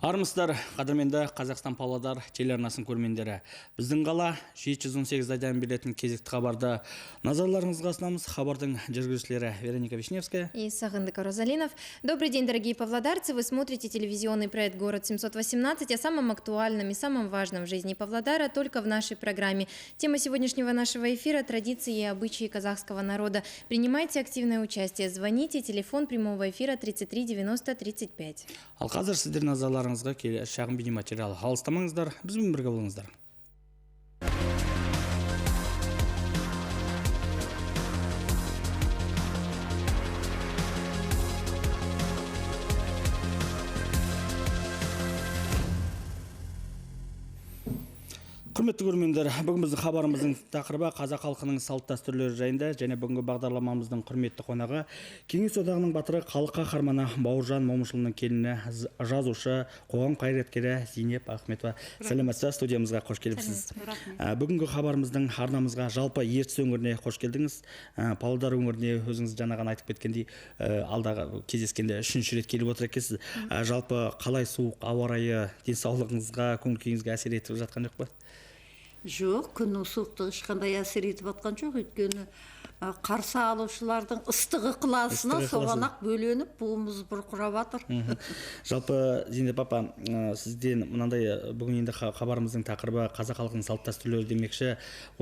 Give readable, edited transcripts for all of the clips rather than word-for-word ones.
Армысыздар, қадірменді Қазақстан Павлодар телеарнасын көрермендері. Біздің қала 718 айдан беретін кезекті хабарды назарларыңызға ұсынамыз. Хабардың жүргізушілері Вероника Вишневская и Сағындық Розалинов. Добрый день, дорогие павлодарцы. Вы смотрите телевизионный проект «Город 718» о самом актуальном и самом важном в жизни Павлодара только в нашей программе. Тема сегодняшнего нашего эфира – традиции и обычаи казахского народа. Принимайте активное участие. Звоните. Телефон прямого эфира 33 90 35. Ал қазір сіздер назарларыңызға шағын бейнематериал. Алыстамаңыздар, бізбен бірге болыңыздар. Құрметті көрермендер, бүгін біздің хабарымыздың тақырыбы қазақ халқының салт дәстүрлері жайында, және бүгінгі бағдарламамыздың құрметті қонағы Кеңес одағының батыры, халық қаһарманы Бауыржан Момышұлының келіні, жазушы, қоғам қайраткері Зейнеп Ахметова. Сәлеметсіз, студиямызға қош келіпсіз. Бүгінгі хабарымыздың арнамызға жалпы Ертіс өңіріне қош келдіңіз. Павлодар өңіріне өзіңіз жаңадан айтып кеткендей, алдағы кездескенде үшінші рет келіп отыр екенсіз. Жалпы қалай суық ауа райы денсаулығыңызға, көңіл-күйіңізге әсер етіп жатқан жоқ па? Жоқ, күннің суықтығы ешқандай әсер етіп жатқан жоқ, өйткені қарсы алушылардың ыстығы ықыласына соғанақ бөленіп, буымыз бұрқырап жатыр. Жалпы, Зейнеп апа, сізден мынандай бүгін енді хабарымыздың тақырыбы қазақ халқының салт дәстүрлері демекші,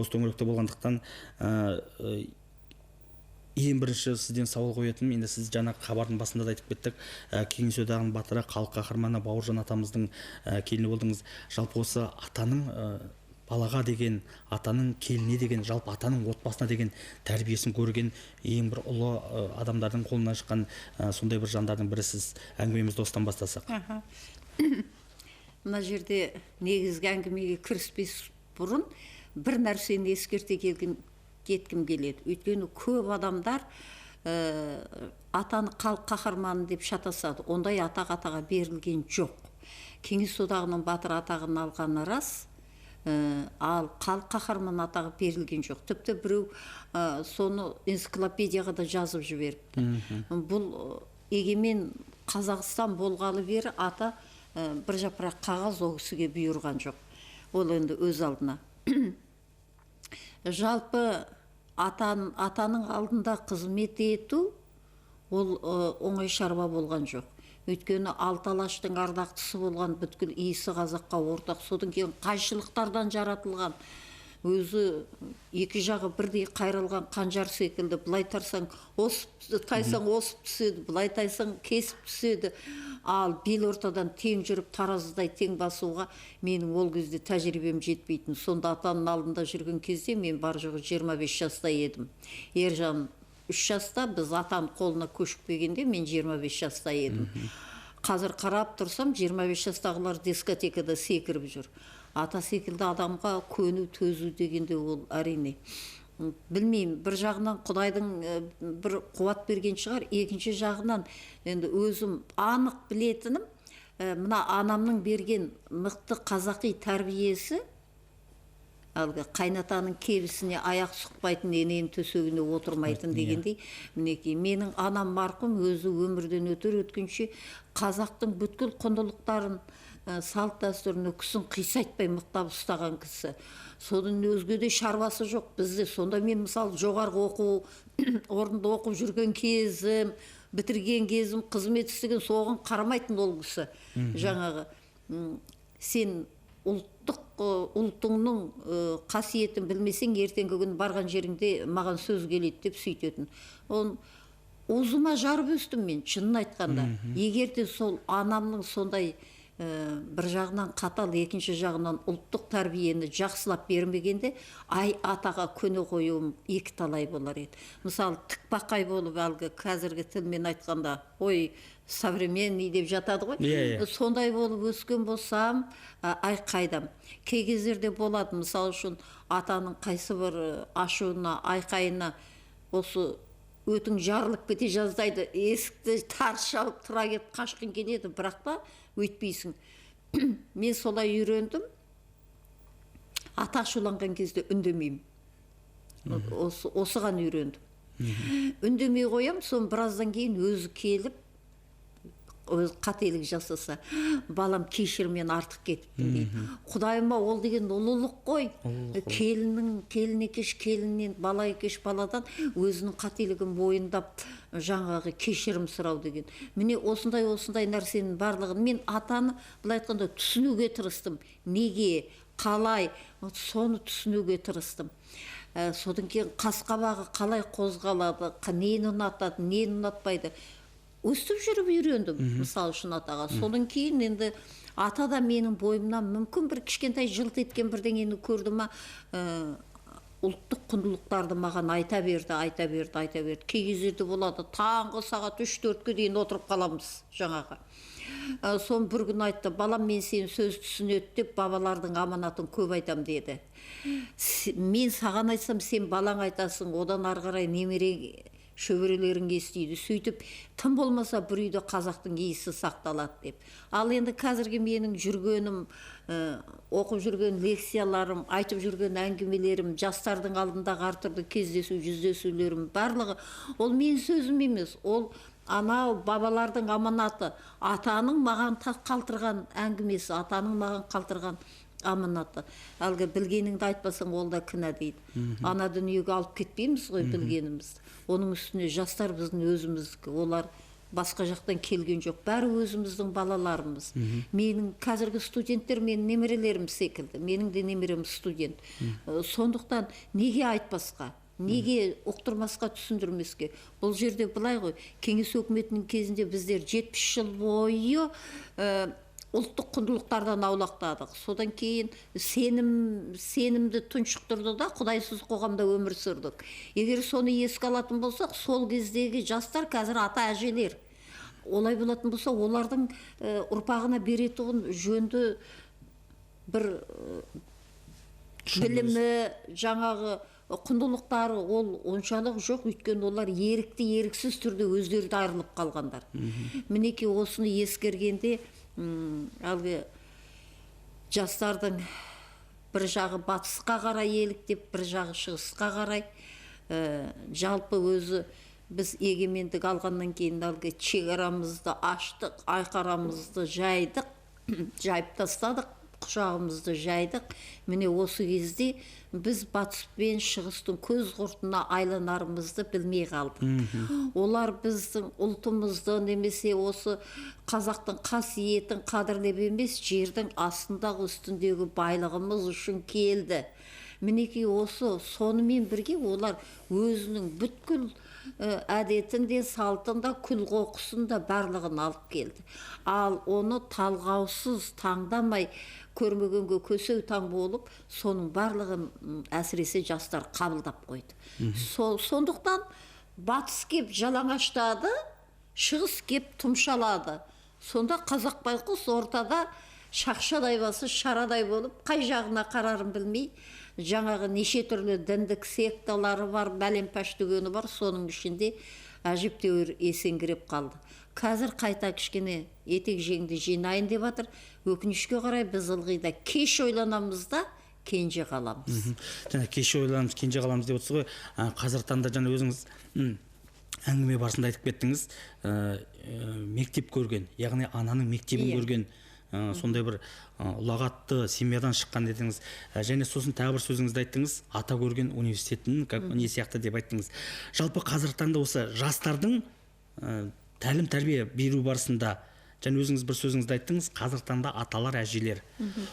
осы төңіректе болғандықтан ең бірінші сізден сауал қоятыным, енді сіз жаңа хабардың басында да айтып кеттік, Кеңес одағының батыры, халық қаһарманы Бауыржан атамыздың келіні болдыңыз. Жалпы осы атаның балаға деген, атаның келіне деген, жалпы атаның отбасына деген тәрбиесін көрген ең бір ұлы адамдардың қолынан шыққан сондай бір жандардың бірісіз. Әңгімемізді осыдан бастасақ. Мына жерде негізгі әңгімеге кіріспес бұрын бір нәрсені ескерте кеткім келеді. Өйткені көп адамдар атаны халық қаһарманы деп шатасады. Ондай атаға берілген жоқ. Кеңес одағының батыр атағын алғаны рас, ал халық қаһарманы атағы берілген жоқ. Тіпті біреу соны энциклопедияға да жазып жіберіпті. Бұл егемен Қазақстан болғалы бері ата бір жапырақ қағаз ол кісіге бұйырған жоқ. Ол енді өз алдына. Жалпы атаның алдында қызмет ету ол оңай шаруа болған жоқ. Өйткені алты алаштың ардақтысы болған бүткіл иісі қазаққа ортақ, содан кейін қайшылықтардан жаратылған, өзі екі жағы бірдей қайрылған қанжар секілді, былай тайсаң осып түседі, былай тайсаң кесіп түседі. Ал бел ортадан тең жүріп, таразыдай тең басуға менің ол кезде тәжірибем жетпейтін. Сонда атаның алдында жүрген кезде мен бар жоғы 25 жаста едім. Ержан 3 жаста, біз атаның қолына көшіп келгенде мен 25 жаста едім. Қазір қарап тұрсам, 25 жастағылар дискотекада секіріп жүр. Ата секілді адамға көну төзу дегенде ол әрине. Білмеймін, бір жағынан Құдайдың бір қуат берген шығар, екінші жағынан енді өзім анық білетінім, мына анамның берген мықты қазақи тәрбиесі, әлгі қайнатаның кебісіне аяқ сұқпайтын, ененің төсегіне отырмайтын дегендей. Мінекей, менің анам марқұм өзі өмірден өткенше қазақтың бүткіл құндылықтарын, салт дәстүрін үкісін қисайтпай мықтап ұстаған кісі. Содан өзге де шаруасы жоқ бізде. Сонда мен мысалы жоғарғы оқу орнында оқып жүрген кезім, бітірген кезім, қызмет істеген соған қарамайтын ол кісі. Жаңағы сен ұлтыңның қасиетін білмесең, ертеңгі күн барған жеріңде маған сөз келеді деп сөйтетін. Ұзыма жарып өстім мен, шынын айтқанда. Егер де сол анамның сондай бір жағынан қатал, екінші жағынан ұлттық тәрбиені жақсылап бермегенде, атаға көне қоюым екі талай болар еді. Мысалы, тікбақай болып әлгі қазіргі тілмен айтқанда, современный деп жатады ғой. Сондай болып өскен болсам, айқайдам. Кей кездерде болады, мысалы үшін атаның қайсы бір ашуына, айқайына осы өтің жарылып кете жаздайды, есікті тарс жауып тұра кеп қашқын келеді, бірақ та өйтпейсің. Мен солай үйрендім. Ата ашуланған кезде үндемеймін. Осыған үйрендім. Үндемей қоям, сон біраздан кейін өзі келіп өз қателік жасаса, балам кешір, мен артық кетіппін дейді. Құдайыма, ол деген ұлылық қой. Келін екеш келіннен, бала екеш баладан өзінің қателігін мойындап жаңағы кешірім сұрау деген. Міне осындай нәрсенің барлығын мен атаны былай айтқанда түсінуге тырыстым. Неге, қалай, соны түсінуге тырыстым. Содан кейін қасқабағы қалай қозғалады, нені ұнатады, нені ұнатпайды. Өстіп жүріп үйрендім, мысалы үшін атаға. Содан кейін енді ата да менің бойымнан мүмкін бір кішкентай жылт еткен бірдеңені көрді ма, ұлттық құндылықтарды маған айта берді. Кей кездерде болады, таңғы сағат 3-4-ке дейін отырып қаламыз жаңағы. Сон бір күн айтты, балам, мен сен сөз түсінеді деп бабалардың аманатын көп айтам деді. Мен саған айтсам, сен балаң айтасың, одан ары қарай немере шөберелерің естиді. Сөйтіп, тым болмаса бір үйде қазақтың иісі сақталады деп. Ал енді қазіргі менің жүргенім, оқып жүрген лекцияларым, айтып жүрген әңгімелерім, жастардың алдындағы әртүрлі кездесу, жүздесулерім барлығы, ол мен сөзім емес, ол анау бабалардың аманаты, атаның маған қалтырған әңгімесі, атаның маған қалтырған аманаты. Әлгі білгеніңді айтпасаң, ол да кінә дейді. Ана дүниеге алып кетпейміз ғой білгенімізді. Оның үстіне жастар біздің өзіміздікі, олар басқа жақтан келген жоқ. Бәрі өзіміздің балаларымыз. Менің қазіргі студенттер менің немерелерім секілді. Менің де немерем студент. Сондықтан неге айтпасқа? Неге ұқтырмасқа, түсіндірмеске? Бұл жерде былай ғой, кеңес өкіметінің кезінде біздер 70 жыл бойы ұлттық құндылықтардан аулақтадық. Содан кейін сенімді тұншықтырды да құдайсыз қоғамда өмір сүрдік. Егер соны еске алатын болсақ, сол кездегі жастар қазір ата әжелер. Олай болатын болса, олардың ұрпағына беретұғын жөнді бір білімі, жаңағы құндылықтары ол оншалық жоқ, өйткені олар еріксіз түрде өздері айырылып қалғандар. Мінекей осыны ескергенде, әлгі жастардың бір жағы батысқа қарай еліктеп, бір жағы шығысқа қарай, жалпы өзі біз егемендік алғаннан кейін әлгі шекарамызды аштық, айқарамызды жайдық, жайып тастадық, құшағымызды жайдық. Міне осы кезде біз батыс пен шығыстың көз құртына айланарымызды білмей қалдық. Олар біздің ұлтымызды немесе осы қазақтың қасиетін қадірлеп емес, жердің астындағы үстіндегі байлығымыз үшін келді. Мінекей осы сонымен бірге олар өзінің бүткіл әдетінде, салтында, күл қоқысында барлығын алып келді. Ал оны талғаусыз, таңдамай, көрмегенге көсеу таң болып, соның барлығын әсіресе жастар қабылдап қойды. Сондықтан батыс кеп жалаңаштады, шығыс кеп тұмшалады. Сонда қазақ байқұс ортада шақшадай басы шарадай болып, қай жағына қарарын білмей, жаңағы неше түрлі діндік секталары бар, бәлемпаш дүгені бар, соның ішінде әжептәуір есеңгіреп қалды. Қазір қайта кішкене етек жеңді жинайын деп жатыр. Өкінішке қарай біз ылғи да кеш ойланамыз да кенже қаламыз. Жаңа кеш ойланамыз, кенже қаламыз деп отырсыз ғой. Қазір таңда жаңа өзіңіз әңгіме барысында айтып кеттіңіз, мектеп көрген, яғни ананың мектебін көрген, сондай бір ұлағатты семьядан шыққан дедіңіз. Және сосын тағы бір сөзіңізді айттыңыз, ата көрген университетінің не сияқты деп айттыңыз. Жалпы қазіргі таңда осы жастардың тәлім тәрбие беру барысында, және өзіңіз бір сөзіңізді айттыңыз, қазіргі таңда аталар, әжелер.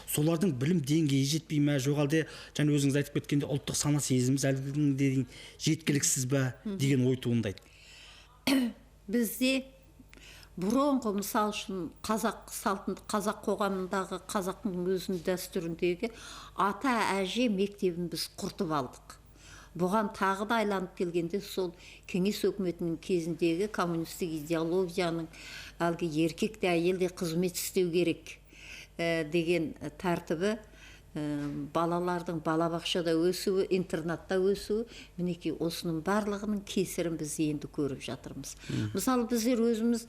Солардың білім деңгейі жетпей ме, жоқ әлде және өзіңіз айтып кеткенде ұлттық сана сезіміміз әлі жеткіліксіз бе деген ой туындайды. Бізде бұрынғы, мысал үшін қазақ қоғамындағы, қазақтың өзінің дәстүріндегі ата әже мектебін біз құртып алдық. Бұған тағы да айланып келгенде сол кеңес өкіметінің кезіндегі коммунистік идеологияның әлгі еркек те әйел де қызмет істеу керек деген тәртібі балалардың балабақшада өсуі, интернатта өсуі, мінекей осының барлығының кесірін біз енді көріп жатырмыз. Мысалы біздер өзіміз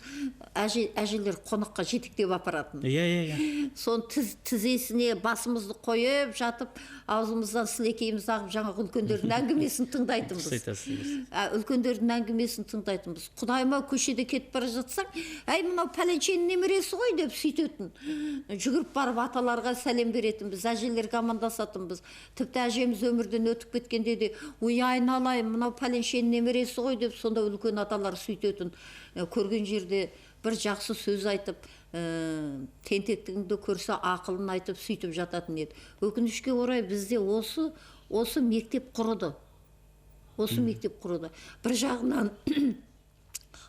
әжелер қонаққа жетектеп апаратын. Иә. Сон тізесіне басымызды қойып жатып, аузымыздан сілекейімізді ағып, жаңағы үлкендердің әңгімесін тыңдайтынбыз. Үлкендердің әңгімесін тыңдайтынбыз. Құдайыма көшеде кетіп бара жатсаң, әй мынау пәленшенің немересі ғой деп сөйтетін. Жүгіріп барып аталарға сәлем беретінбіз, әжелерге амандасатынбыз. Тіпті әжеміз өмірден өтіп кеткенде де, ой айналайын, мынау пәленшенің немересі ғой деп сонда үлкен аталар сөйтетін. Көрген жерде бір жақсы сөз айтып, тентектігіңді көрсе ақылын айтып сөйтіп жататын еді. Өкінішке орай бізде осы мектеп құрыды. Бір жағынан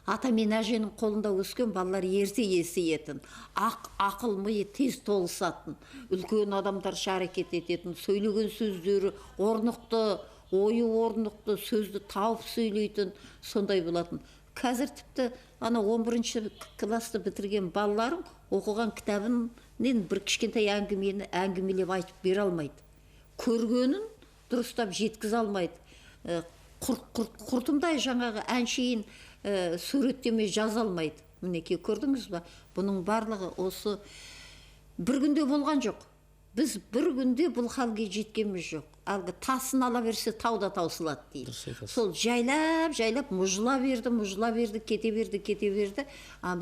ата мен әженің қолында өскен балалар ерте есейетін, ақыл миы тез толысатын, үлкен адамдарша әрекет ететін, сөйлеген сөздері орнықты, ойы орнықты, сөзді тауып сөйлейтін, сондай болатын. Қазір тіпті 11-ші класты бітірген балаларым оқыған кітабын бір кішкентай әңгімелеп айтып бере алмайды. Көргенін дұрыстап жеткізе алмайды. Құртымдай жаңағы әншейін суреттеме жаза алмайды. Мінекей көрдіңіз ба? Бұның барлығы осы бір күнде болған жоқ. Біз бір күнде бұл халге жеткеніміз жоқ. Әлгі тасын ала берсе тауда таусылады дейді. Сол жайлап мұжыла берді, кете берді.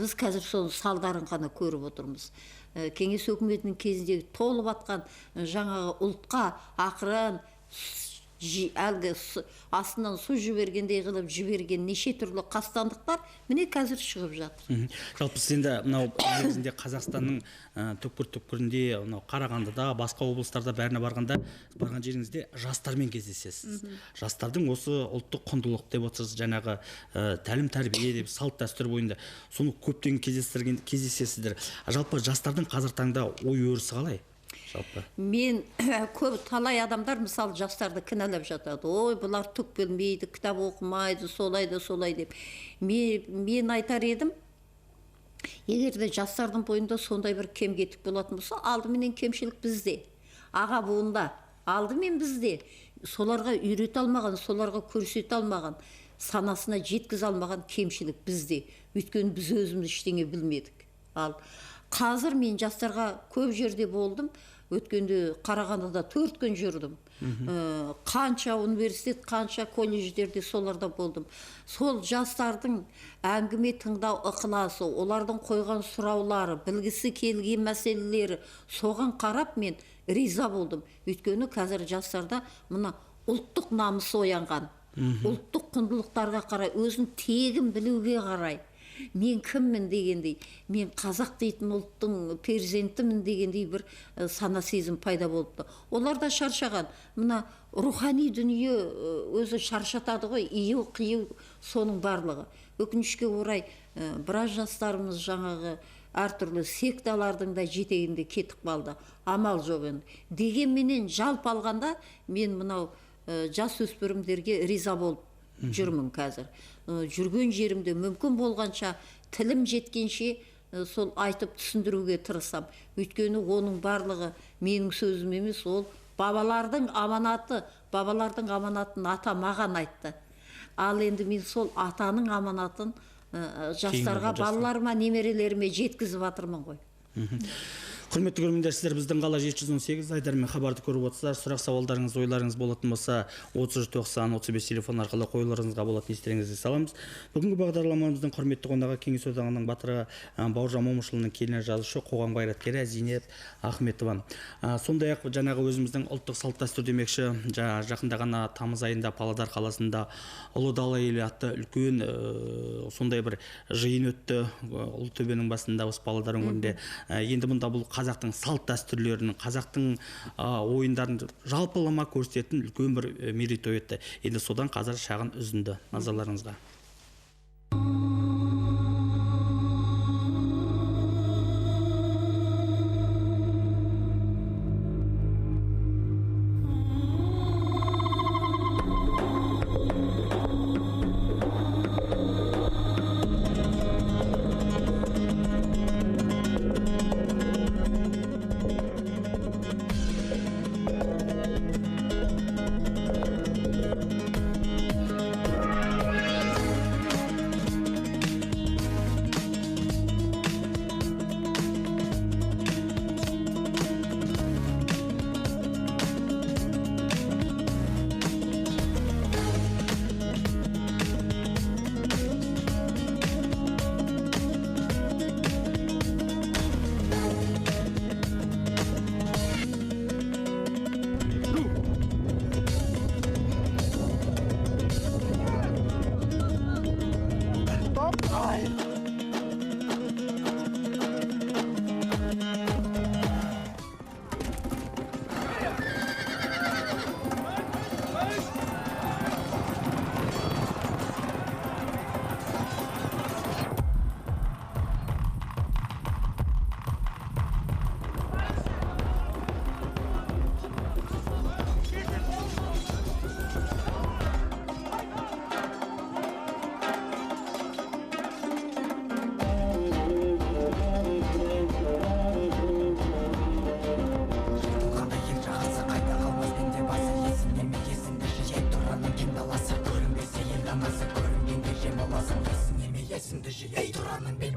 Біз қазір соның салдарын ғана көріп отырмыз. Кеңес өкіметінің кезіндегі толып атқан жаңағы ұлтқа ақырын әлгі астынан су жібергендей қылып жіберген неше түрлі қастандықтар міне қазір шығып жатыр. Жалпы сіз енді мынау негізінде Қазақстанның түкпір-түкпірінде, Қарағандыда, басқа облыстарда бәріне барған жеріңізде жастармен кездесесіз. Жастардың осы ұлттық құндылық деп отырсыз, жаңағы тәлім-тәрбие деп, салт дәстүр бойында соны көптеген кездесесіздер. Жалпы жастардың қазір таңда ой өрісі қалай? Мен көп талай адамдар мысалы жастарды кінәлап жатады. Ой, бұлар түк білмейді, кітап оқымайды, солай деп. Мен айтар едім, егер де жастардың бойында сондай бір кем-кетік болатын болса, алдыменен кемшілік бізде. Аға буында, алдымен бізде. Соларға үйрете алмаған, соларға көрсете алмаған, санасына жеткізе алмаған кемшілік бізде. Өйткені біз өзіміз ештеңе білмедік. Ал қазір мен жастарға көп жерде болдым. Өткенде Қарағандыда 4 күн жүрдім. Қанша университет, қанша колледждерде соларда болдым. Сол жастардың әңгіме тыңдау ықыласы, олардың қойған сұраулары, білгісі келген мәселелері, соған қарап мен риза болдым. Өйткені қазір жастарда мына ұлттық намысы оянған. Ұлттық құндылықтарға қарай, өзін тегін білуге қарай. Мен кіммін дегендей, мен қазақ дейтін ұлттың перзентімін дегендей бір сана сезім пайда болыпты. Олар да шаршаған. Мына рухани дүние өзі шаршатады ғой, ию-қию соның барлығы. Өкінішке орай біраз жастарымыз жаңағы әртүрлі секталардың да жетегінде кетіп қалды. Амал жоқ енді. Дегенменен жалпы алғанда мен мынау жас өспірімдерге риза болып жүрмін қазір. Жүрген жерімде мүмкін болғанша, тілім жеткенше сол айтып түсіндіруге тырысам. Өйткені оның барлығы менің сөзім емес, ол бабалардың аманатын ата маған айтты. Ал енді мен сол атаның аманатын жастарға, балаларыма, немерелеріме жеткізіп жатырмын ғой. Құрметті көрермендер, сіздер біздің қала 718 Айдармен хабарды көріп отырсыздар. Сұрақ сауалдарыңыз, ойларыңыз болатын болса 33-90-35 телефон арқылы қоюларыңызға болатын, естеріңізге саламыз. Бүгінгі бағдарламамыздың құрметті қонағы Кеңес одағының батыры Бауыржан Момышұлының келіні, жазушы, қоғам қайраткері Зейнеп Ахметова. Сондай-ақ жаңағы өзіміздің ұлттық салт дәстүр демекші, жақында ғана тамыз айында Павлодар қаласында Ұлы дала елі атты үлкен сондай бір жиын өтті. Ұлытөбенің басында, осы Павлодар өңірінде. Енді мұнда бұл қазақтың салт дәстүрлерінің, қазақтың ойындарын жалпылама көрсететін үлкен бір мерейтой өтті. Енді содан қазір шағын үзінді назарларыңызға.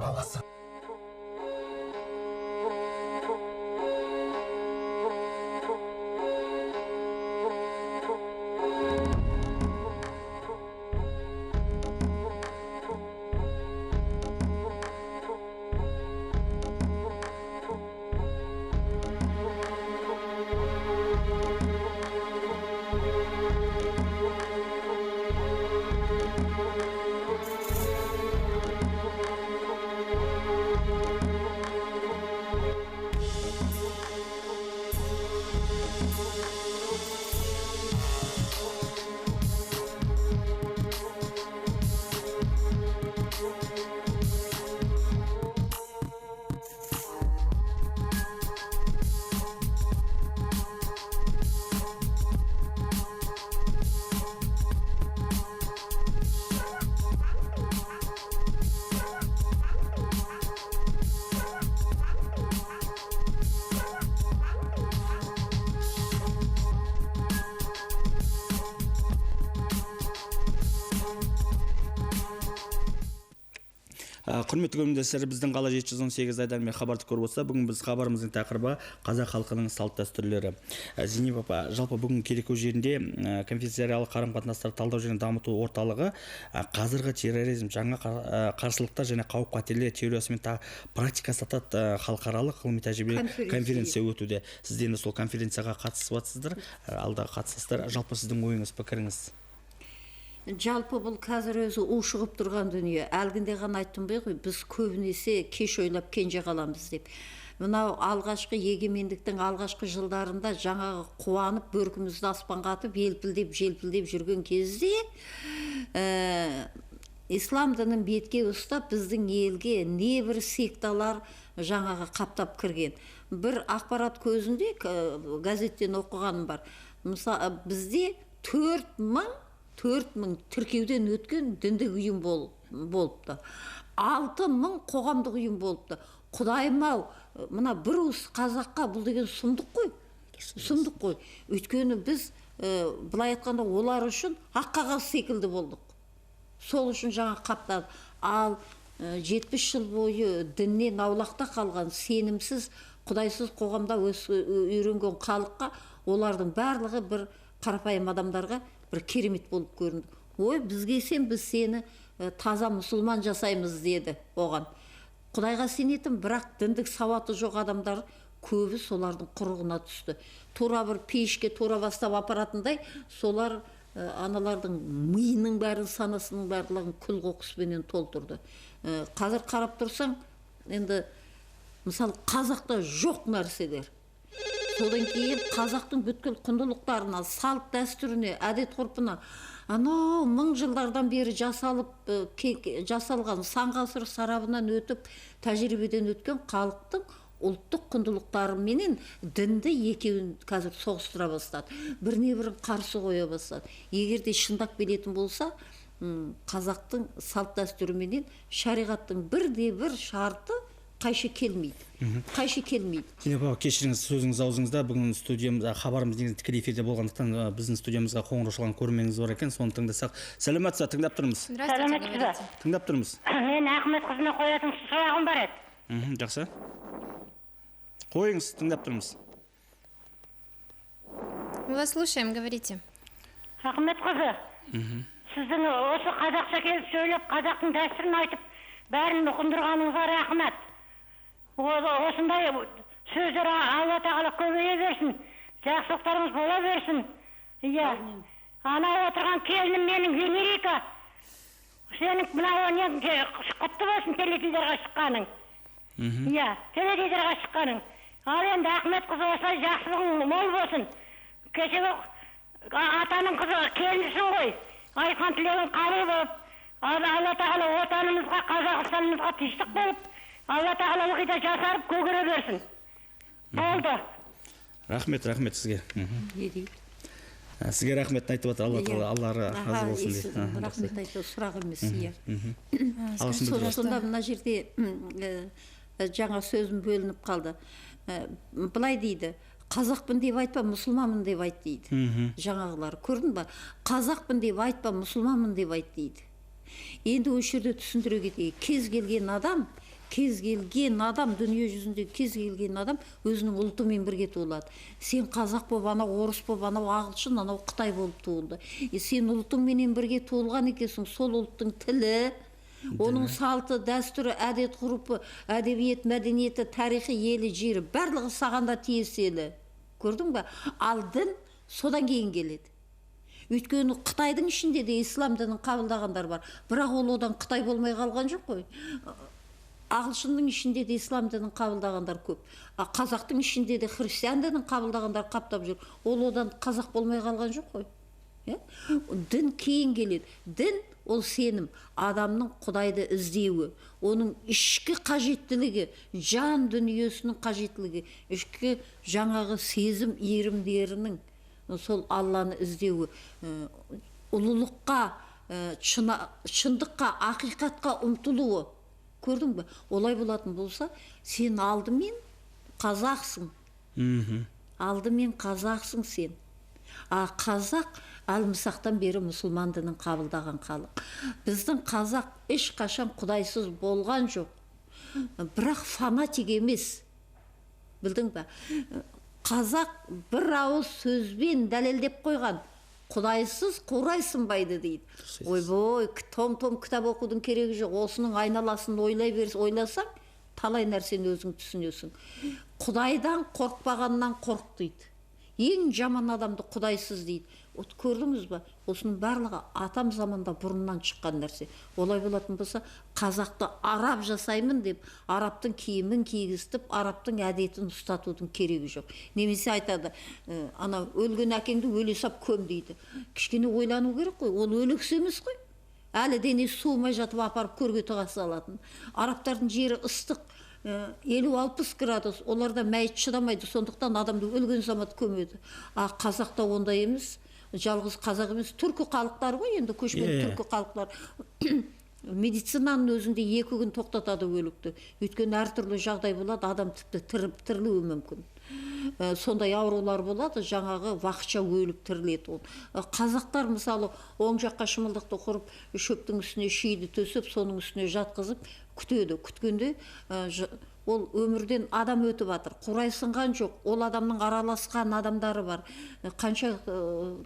баласы. Құрметті көрермендер, біздің қала 718 айдармен хабарды көріп отырса, бүгін біз хабарымыздың тақырыбы қазақ халқының салт дәстүрлері. Зейнеп апа, жалпы бүгін Кереку жерінде конфессияаралық қарым-қатынастарды талдау және дамыту орталығы қазіргі терроризм, жаңа қарсылықтар және қауіп-қатерлер теориясы мен практикасы атты халықаралық ғылыми тәжірибелік конференция өтуде. Сіз енді сол конференцияға қатысып жатсыздар, алда қатысасыздар. Жалпы сіздің ойыңыз, пікіріңіз? Жалпы бұл қазір өзі ушығып тұрған дүние. Әлгінде ғана айттым ғой, біз көбінесе кеш ойлап кенже қаламыз деп. Мынау алғашқы егемендіктің алғашқы жылдарында жаңағы қуанып бөркімізді аспанға атып желпілдеп жүрген кезде ислам дінін бетке ұстап біздің елге небір секталар жаңағы қаптап кірген. Бір ақпарат көзінде газеттен оқығаным бар. Мысалы, бізде 4.000 тіркеуден өткен діндік ұйым болыпты. 6.000 қоғамдық ұйым болыпты. Құдайым-ау, мына бір уыс қазаққа бұл деген сұмдық қой. Сұмдық қой. Өйткені біз былай айтқанда олар үшін ақ қағаз секілді болдық. Сол үшін жаңа қаптады. Ал 70 жыл бойы діннен аулақта қалған сенімсіз, құдайсыз қоғамда үйренген халыққа олардың барлығы бір қарапайым адамдарға бір керемет болып көрінді. Ой, бізге сен, біз сені таза мұсылман жасаймыз деді оған. Құдайға сенетін, бірақ діндік сауаты жоқ адамдар көбі солардың құрығына түсті. Тура бір пешке тура бастап апаратындай, солар аналардың миының бәрін, санасының барлығын күл қоқыспенен толтырды. Қазір қарап тұрсаң, енді мысалы қазақта жоқ нәрселер. Содан кейін қазақтың бүткіл құндылықтарына, салт дәстүріне, әдет ғұрпына, анау 1000 жылдардан бері жасалған сан ғасыр сарабынан өтіп, тәжірибеден өткен халықтың ұлттық құндылықтары менен дінді екеуін қазір соғыстыра бастады. Біріне-бірін қарсы қоя бастады. Егер де шындап келетін болса, қазақтың салт дәстүрі менен шариғаттың бірде-бір шарты қайшы келмейді. Зейнеп апа, кешіріңіз, сөзіңіз аузыңызда. Бүгін студиямызда хабарымыз негізі тікелей эфирде болғандықтан біздің студиямызға қоңырау шалған көрерменіңіз бар екен, соны тыңдасақ. Сәлеметсіз, тыңдап тұрмыз. Здравствуйте, Тыңдап тұрмыз. Мен Ахмет қызына қоятын сұрағым бар еді. Жақсы. Қойыңыз, тыңдап тұрмыз. Мы вас слушаем, говорите. Ахмет қызы, сіздің осы қазақша келіп сөйлеп, қазақтың дәстүрін айтып, бәрін ұқындырғаныңызға рахмет. Осындай сөздер Алла тағала көбейе берсін, жақсылықтарыңыз бола берсін. Иә. Ана отырған келінім менің Венерика. Сенің мынау құтты болсын теледидарға шыққаның. Иә, теледидарға шыққаның. Ал енді Ахмет қызы осылай жақсылығың мол болсын. Кешегі атаның қызы келінсің ғой. Айтқан тілегің қабыл болып, Алла тағала отанымызға, Қазақстанымызға тыныштық болып, Алла тағала ылғида жасарып көгере берсін. Болды. Рахмет сізге. Сізге рахмет айтып отыр, Алла разы болсын дейді. Рахмет айту сұрақ емес, иә. Сонда мына жерде жаңа сөзім бөлініп қалды. Былай дейді, қазақпын деп айтпа, мұсылманмын деп айт дейді. Жаңағылар, көрдің ба? Қазақпын деп айтпа, мұсылманмын деп айт дейді. Енді осы жерде түсіндіре кетейік. Кез келген адам кез келген адам, дүние жүзінде кез келген адам өзінің ұлтымен бірге туылады. Сен қазақ болып, анау орыс болып, анау ағылшын, анау қытай болып туылды. Сен ұлтыңменен бірге туылған екенсің, сол ұлттың тілі, оның салты, дәстүрі, әдет ғұрпы, әдебиет, мәдениеті, тарихи, елі, жері барлығы сағанда тиесілі. Көрдің бе? Ал дін содан кейін келеді. Өйткені Қытайдың ішінде де ислам дінін қабылдағандар бар. Бірақ ол одан Қытай болмай қалған жоқ қой. Ағылшынның ішінде де ислам дінін қабылдағандар көп. Қазақтың ішінде де христиан дінін қабылдағандар қаптап жүр. Ол одан қазақ болмай қалған жоқ қой. Дін кейін келеді. Дін ол сенім, адамның Құдайды іздеуі, оның ішкі қажеттілігі, жан дүниесінің қажеттілігі, ішкі жаңағы сезім иірімдерінің сол Алланы іздеуі, ұлылыққа, шындыққа, ақиқатқа ұмтылуы. Көрдің бе? Олай болатын болса, сен алдымен қазақсың. Алдымен қазақсың сен. Қазақ әлмісақтан бері мұсылман дінін қабылдаған халық. Біздің қазақ ешқашан құдайсыз болған жоқ. Бірақ фанатик емес. Білдің бе? Қазақ бір ауыз сөзбен дәлелдеп қойған. Құдайсыз қурайсынбайды дейді. Ойбой, том-том кітап оқудың керегі жоқ. Осының айналасын ойласаң, талай нәрсені өзің түсінесің. Құдайдан қорықпағаннан қорық дейді. Ең жаман адамды құдайсыз дейді. Көрдіңіз ба? Осының барлығы атам заманда бұрыннан шыққан нәрсе. Олай болатын болса, қазақты араб жасаймын деп, арабтың киімін кигізтіп, арабтың әдетін ұстатудың керегі жоқ. Немесе айтады, ана өлген әкеңді өле сап көм дейді. Кішкене ойлану керек қой, ол өліксе емес қой. Әлі денесі суымай жатып апарып көрге тыға салатын. Арабтардың жері ыстық, 50-60 градус, оларда мәйіт шыдамайды, сондықтан адамды өлген замат көмеді. Қазақта ондай емес, жалғыз қазақ емес, түркі халықтар ғой, енді көшпелі түркі халықтар. Медицинаның өзінде 2 күн тоқтатады өлікті. Өйткені әртүрлі жағдай болады, адам тіпті тірілуі мүмкін. Сондай аурулар болады, жаңағы уақытша өліп тіріледі. Қазақтар мысалы оң жаққа шымылдықты құрып, шөптің үстіне шиді төсіп, соның үстіне жатқызып күтеді. Күткенде ол өмірден адам өтіп жатыр, қурайсынған жоқ. Ол адамның араласқан адамдары бар, қанша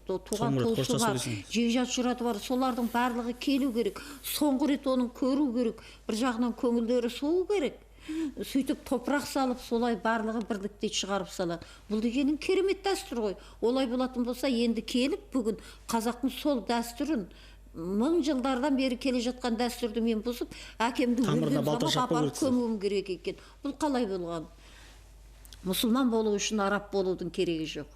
туған туысы бар, жекжат жұраты бар, солардың барлығы келу керек. Соңғы рет оның көру керек, бір жағынан көңілдері суы керек. Сөйтіп топырақ салып, солай барлығы бірлікте шығарып салады. Бұл дегенің керемет дәстүр ғой. Олай болатын болса, енді келіп бүгін қазақтың сол дәстүрін, 1000 жылдардан бері келе жатқан дәстүрді мен бұзып, әкемді өлген замат апарып көмуім керек екен. Бұл қалай болған? Мұсылман болу үшін араб болудың керегі жоқ.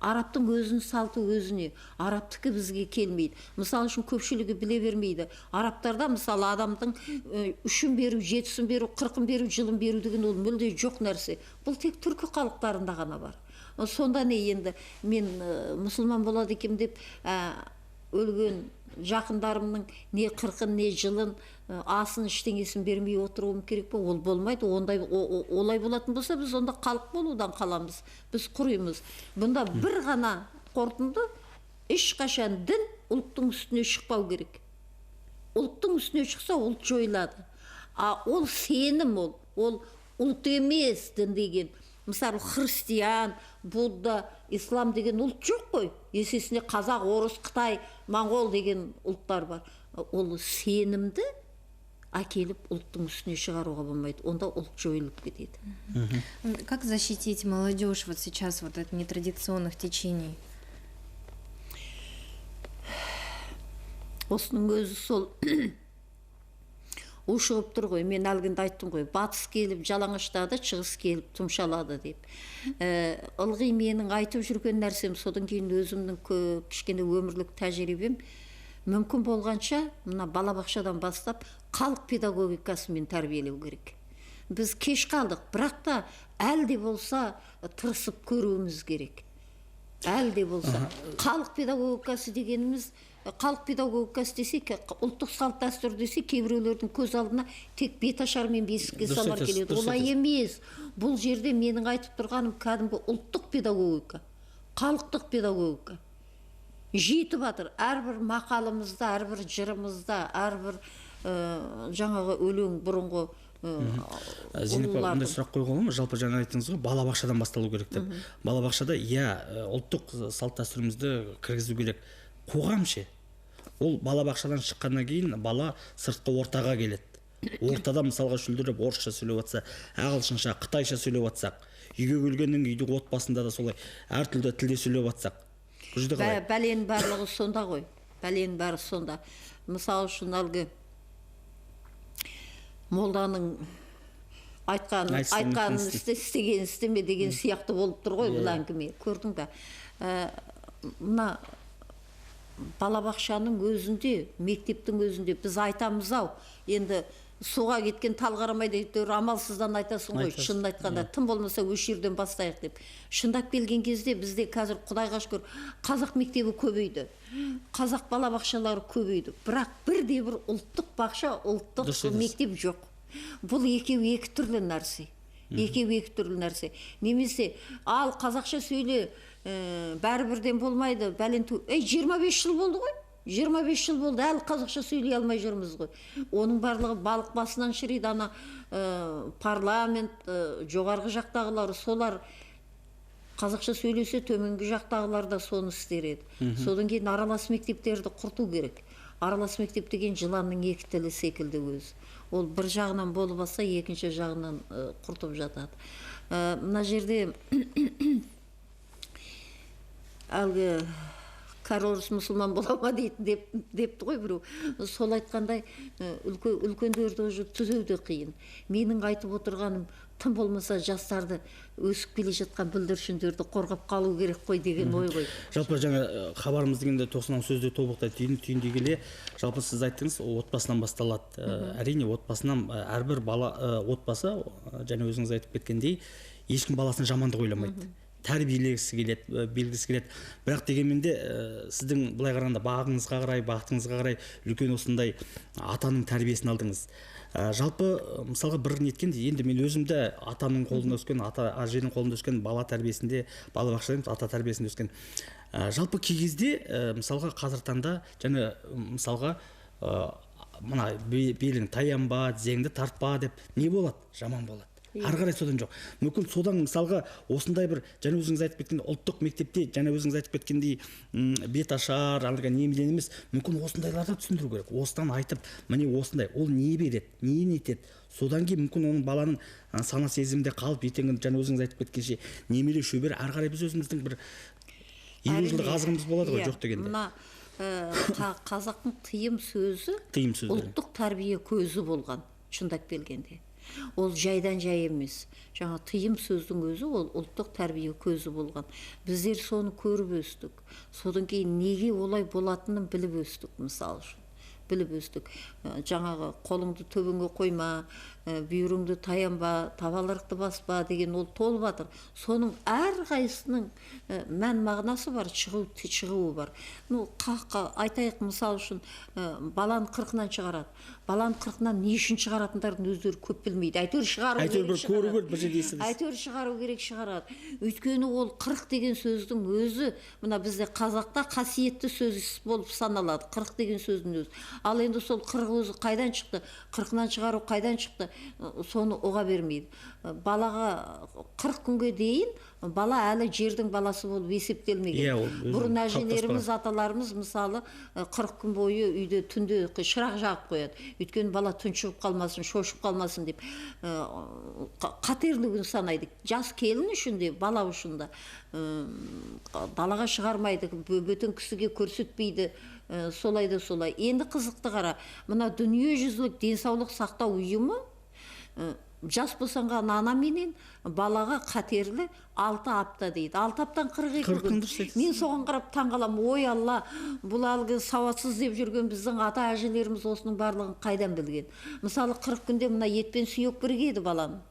Арабтың өзінің салты өзіне, арабтікі бізге келмейді. Мысалы үшін көпшілігі біле бермейді. Арабтарда мысалы адамдың 3-ін беру, 7-сін беру, 40-ын беру, жылын беру деген ол мүлде жоқ нәрсе. Бұл тек түркі халықтарында ғана бар. Сонда не енді мен мұсылман болады екем деп өлген жақындарымның не 40-ын, не жылын, асын, ештеңесін бермей отыруым керек пе? Ол болмайды. Олай болатын болса, біз онда халық болудан қаламыз. Біз құримыз. Бұнда бір ғана қорытынды, ешқашан дін ұлттың үстіне шықпау керек. Ұлттың үстіне шықса, ұлт жойылады. Ол сенім, ол ұлт емес дін деген. Мысалы, христиан, будда, ислам деген ұлт жоқ қой. Есесіне қазақ, орыс, қытай, моңғол деген ұлттар бар. Ол сенімді әкеліп ұлттың үстіне шығаруға болмайды. Онда ұлт жойылып кетеді. Как защитить молодежь вот сейчас вот от нетрадиционных течений? Осының өзі сол ушығып тұр ғой, мен әлгінде айттым ғой, батыс келіп жалаңаштады, шығыс келіп тұмшалады деп. Ылғи менің айтып жүрген нәрсем, содан кейін өзімнің кішкене өмірлік тәжірибем, мүмкін болғанша, мына балабақшадан бастап, халық педагогикасымен тәрбиелеу керек. Біз кеш қалдық, бірақ та әлде болса тырысып көруіміз керек. Әлде болса. Халық педагогикасы дегеніміз, халық педагогикасы десек, ұлттық салт дәстүр десек, кейбіреулердің көз алдына тек беташар мен бесікке салар келеді. Олай емес. Бұл жерде менің айтып тұрғаным кәдімгі ұлттық педагогика, халықтық педагогика. Жетіп жатыр. Әрбір мақалымызда, әрбір жырымызда, әрбір жаңағы өлең бұрынғы Зейнеп апа, мындай сұрақ қойға болады ма? Жалпы жаңа айттыңыз ғой, балабақшадан басталу керек деп. Балабақшада ұлттық салт дәстүрімізді кіргізу керек. Қоғам ше? Ол балабақшадан шыққаннан кейін бала сыртқы ортаға келеді. Ортада мысалға шүлдіріп орысша сөйлеп жатса, ағылшынша, қытайша сөйлеп жатсақ, үйге келгеннен үйде отбасында да солай әртүрлі тілде сөйлеп жатсақ. Бұл жерде қалай? Бәленің барлығы сонда ғой. Бәленің бәрі сонда. Мысалы үшін әлгі молданың айтқанын істеген істеме деген сияқты болып тұр ғой бұл әңгіме. Көрдің бе? Мына балабақшаның өзінде, мектептің өзінде біз айтамыз ау, енді суға кеткен тал қарамайды әйтеуір амалсыздан айтасың ғой, шынын айтқанда, тым болмаса осы жерден бастайық деп. Шындап келген кезде бізде қазір Құдайға шүкір қазақ мектебі көбейді, қазақ балабақшалары көбейді, бірақ бірде бір ұлттық бақша, ұлттық мектеп жоқ. Бұл екеуі екі түрлі нәрсе. Екеуі екі түрлі нәрсе. Немесе ал қазақша сөйле, бәрі бірден болмайды, 25 жыл болды ғой. 25 жыл болды, әлі қазақша сөйлей алмай жүрміз ғой. Оның барлығы балық басынан шіриді, ана парламент, жоғарғы жақтағылар, солар қазақша сөйлесе, төменгі жақтағылар да соны істер еді. Содан кейін аралас мектептерді құрту керек. Аралас мектеп деген жыланның екі тілі секілді өзі. Ол бір жағынан болып алса, екінші жағынан құртып жатады. Мына жерде әлгі кәрі мұсылман бола ма депті ғой біреу. Сол айтқандай үлкендерді уже түзеуде қиын. Менің айтып отырғаным тым болмаса жастарды өсіп келе жатқан бүлдіршіндерді қорғап қалу керек қой деген ой ғой. Жалпы жаңа хабарымыз дегенде 90 сөзде тобықтай түйіндей келе, жалпы сіз айттыңыз, отбасынан басталады. Әрине отбасынан әрбір бала отбасы, және өзіңіз айтып кеткендей, ешкім баласын жамандық ойламайды. Тәрбиелегісі келеді, белгісі келеді. Бірақ дегенмен де сіздің былай қарағанда бағыңызға қарай, бақытыңызға қарай үлкен осындай атаның тәрбиесін алдыңыз. Жалпы мысалға бір неткенде, енді мен өзімді атамның қолында өскен, әженің қолында өскен, бала тәрбиесінде, балабақшада ата тәрбиесінде өскен. Жалпы кей кезде мысалға қазір таңда және мысалға мына белің таянба, тізеңді тартпа деп не болады? Жаман болады. Ары қарай содан жоқ. Мүмкін содан мысалға осындай бір, және өзіңіз айтып кеткендей, ұлттық мектепте, және өзіңіз айтып кеткендей бет ашар, немеден емес, мүмкін осындайларды түсіндіру керек. Осыдан айтып, міне осындай, ол не береді, не нетеді. Содан кейін мүмкін оның баланың сана сезімде қалып, ертеңгі және өзіңіз айтып кеткенше, немере шөбер, ары қарай біз өзіміздің бір 50 жылдық азығымыз болады ғой, жоқ дегенде. Мына қазақтың тыйым сөзі ұлттық тәрбие көзі болған, шындап келгенде. Ол жайдан жай емес. Жаңа тыйым сөздің өзі ол ұлттық тәрбие көзі болған. Біздер соны көріп өстік. Содан кейін неге олай болатынын біліп өстік, мысалы үшін. Біліп өстік. Жаңағы қолыңды төбеңе қойма, бүйіріңді таянба, табалырықты баспа деген ол толып жатыр. Соның әрқайсының мән мағынасы бар, шығуы бар. Айтайық, мысалы үшін баланы 40-нан шығарады. Баланы 40-нан не үшін шығаратындарын өздері көп білмейді. Әйтеуір шығару керек шығарады. Өйткені ол 40 деген сөздің өзі, мына бізде қазақта қасиетті сөз болып саналады. 40 деген сөздің өзі. Ал енді сол 40 өзі қайдан шықты? 40-нан шығару қайдан шықты? Соны оға бермейді. Балаға 40 күнге дейін бала әлі жердің баласы болып есептелмеген. Бұрын әжелеріміз, аталарымыз мысалы 40 күн бойы үйде түнде шырақ жағып қояды. Өйткені бала тұншығып қалмасын, шошып қалмасын деп қатерлігін санайды. Жас келін үшін де, бала үшін де далаға шығармайды, бөтен кісіге көрсетпейді. Солай да солай. Енді қызықты қара, мына дүниежүзілік денсаулық сақтау ұйымы жас босанған ана менен балаға қатерлі 6 апта дейді. 6 аптан 42 күн. Мен соған қарап таңғаламын. Ой Алла, бұл әлгі сауатсыз деп жүрген біздің ата әжелеріміз осының барлығын қайдан білген? Мысалы 40 күнде мына ет пен сүйек бірігеді баланың.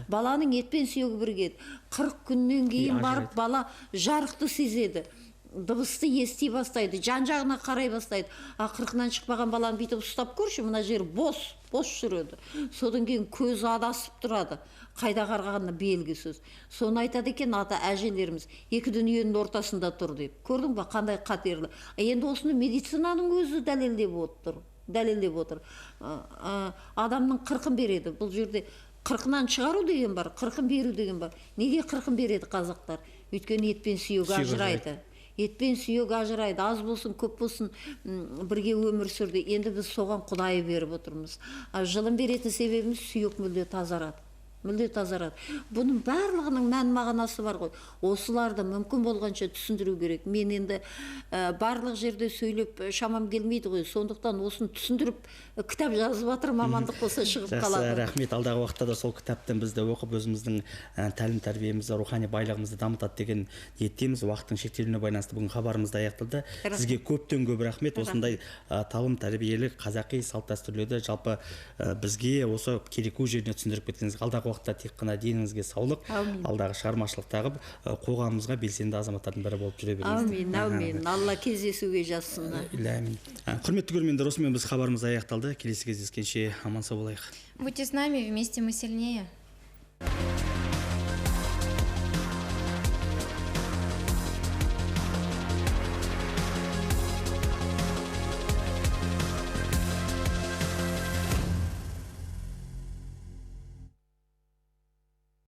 Баланың ет пен сүйегі бірігеді. 40 күннен кейін барып бала жарықты сезеді. Дыбысты ести бастайды, жан-жағына қарай бастайды. 40-нан шықпаған баланы бүйтіп ұстап көрші, мына жер бос жүреді. Содан кейін көзі адасып тұрады. Қайда қарғанына белгісіз. Соны айтады екен ата әжелеріміз, екі дүниенің ортасында тұр деп. Көрдің ба, қандай қатерлі. Енді осыны медицинаның өзі дәлелдеп отыр. дәлелдеп отыр. Адамның 40-ын береді. Бұл жерде 40-нан шығару деген бар, 40-ын беру деген бар. Неге 40-ын береді қазақтар? Өйткені ет пен сүйек ажырайды. Ет пен сүйек ажырайды. Аз болсын, көп болсын бірге өмір сүрді. Енді біз соған Құдай беріп отырмыз. Жылын беретін себебіміз сүйек мүлде тазарады. Мүлде тазарады. Бұның барлығының мән мағынасы бар ғой. Осыларды мүмкін болғанша түсіндіру керек. Мен енді барлық жерде сөйлеп шамам келмейді ғой. Сондықтан осыны түсіндіріп кітап жазып жатыр, мамандық болса шығып қалады. Жақсы, рахмет. Алдағы уақытта да сол кітаптан бізді оқып өзіміздің тәлім тәрбиемізді, рухани байлығымызды дамытады деген ниеттеміз. Уақыттың шектелуіне байланысты бүгін хабарымыз да аяқталды. Сізге көптен көп рахмет. Осындай талым тәрбиелік қазақи салт дәстүрлерді жалпы бізге осы кереку жеріне түсіндіріп кеткеніңізге, алдағы уақытта тек қана деніңізге саулық, алдағы шығармашылық тағып қоғамымызға белсенді азаматтардың бірі болып жүре беріңіз. Әумин, әумин. Алла кездесуге жазсын. Әмин. Құрметті көрермендер, осымен біз хабарымыз аяқталды. Келесі кездескенше аман сау болайық. Будьте с нами, вместе мы сильнее.